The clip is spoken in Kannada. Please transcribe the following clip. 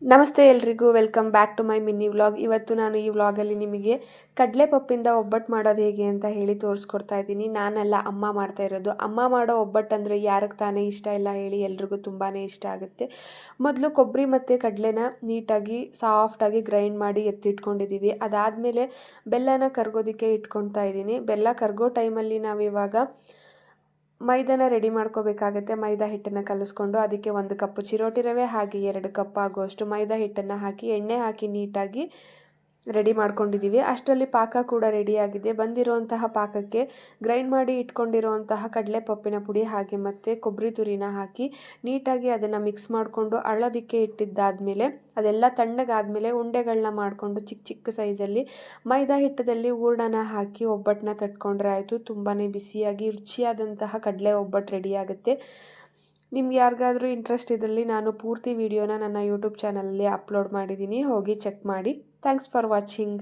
ನಮಸ್ತೆ ಎಲ್ರಿಗೂ welcome back to my mini vlog. ಇವತ್ತು ನಾನು ಈ ವ್ಲಾಗಲ್ಲಿ ನಿಮಗೆ ಕಡಲೆ ಪಪ್ಪಿಂದ ಒಬ್ಬಟ್ಟು ಮಾಡೋದು ಹೇಗೆ ಅಂತ ಹೇಳಿ ತೋರಿಸ್ಕೊಡ್ತಾ ಇದ್ದೀನಿ. ನಾನೆಲ್ಲ ಅಮ್ಮ ಮಾಡ್ತಾ ಇರೋದು. ಅಮ್ಮ ಮಾಡೋ ಒಬ್ಬಟ್ಟು ಅಂದರೆ ಯಾರಿಗೆ ತಾನೇ ಇಷ್ಟ ಇಲ್ಲ ಹೇಳಿ, ಎಲ್ರಿಗೂ ತುಂಬಾ ಇಷ್ಟ ಆಗುತ್ತೆ. ಮೊದಲು ಕೊಬ್ಬರಿ ಮತ್ತು ಕಡಲೆನ ನೀಟಾಗಿ ಸಾಫ್ಟಾಗಿ ಗ್ರೈಂಡ್ ಮಾಡಿ ಎತ್ತಿಟ್ಕೊಂಡಿದ್ದೀವಿ. ಅದಾದಮೇಲೆ ಬೆಲ್ಲನ ಕರ್ಗೋದಕ್ಕೆ ಇಟ್ಕೊಳ್ತಾ ಇದ್ದೀನಿ. ಬೆಲ್ಲ ಕರ್ಗೋ ಟೈಮಲ್ಲಿ ನಾವಿವಾಗ ಮೈದಾನ ರೆಡಿ ಮಾಡ್ಕೋಬೇಕಾಗುತ್ತೆ. ಮೈದಾ ಹಿಟ್ಟನ್ನು ಕಲಿಸ್ಕೊಂಡು ಅದಕ್ಕೆ 1 ಕಪ್ ಚಿರೋಟಿ ರವೆ ಹಾಗೆ 2 ಕಪ್ ಆಗುವಷ್ಟು ಮೈದಾ ಹಿಟ್ಟನ್ನು ಹಾಕಿ ಎಣ್ಣೆ ಹಾಕಿ ನೀಟಾಗಿ ರೆಡಿ ಮಾಡ್ಕೊಂಡಿದ್ದೀವಿ. ಅಷ್ಟರಲ್ಲಿ ಪಾಕ ಕೂಡ ರೆಡಿಯಾಗಿದೆ. ಬಂದಿರುವಂತಹ ಪಾಕಕ್ಕೆ ಗ್ರೈಂಡ್ ಮಾಡಿ ಇಟ್ಕೊಂಡಿರುವಂತಹ ಕಡಲೆ ಪಪ್ಪಿನ ಪುಡಿ ಹಾಗೆ ಮತ್ತು ಕೊಬ್ಬರಿ ತುರಿನ ಹಾಕಿ ನೀಟಾಗಿ ಅದನ್ನು ಮಿಕ್ಸ್ ಮಾಡಿಕೊಂಡು ಅಳ್ಳೋದಕ್ಕೆ ಇಟ್ಟಿದ್ದಾದಮೇಲೆ ಅದೆಲ್ಲ ತಣ್ಣಗಾದಮೇಲೆ ಉಂಡೆಗಳನ್ನ ಮಾಡಿಕೊಂಡು ಚಿಕ್ಕ ಚಿಕ್ಕ ಸೈಜಲ್ಲಿ ಮೈದಾ ಹಿಟ್ಟದಲ್ಲಿ ಹೂರಣನ ಹಾಕಿ ಒಬ್ಬಟ್ಟನ್ನ ತಟ್ಕೊಂಡ್ರೆ ಆಯಿತು. ತುಂಬಾ ಬಿಸಿಯಾಗಿ ರುಚಿಯಾದಂತಹ ಕಡಲೆ ಒಬ್ಬಟ್ಟು ರೆಡಿಯಾಗುತ್ತೆ. ನಿಮ್ಗೆ ಯಾರಿಗಾದರೂ ಇಂಟ್ರೆಸ್ಟ್ ಇದರಲ್ಲಿ ನಾನು ಪೂರ್ತಿ ವಿಡಿಯೋನ ನನ್ನ ಯೂಟ್ಯೂಬ್ ಚಾನಲಲ್ಲಿ ಅಪ್ಲೋಡ್ ಮಾಡಿದ್ದೀನಿ, ಹೋಗಿ ಚೆಕ್ ಮಾಡಿ. Thanks for watching.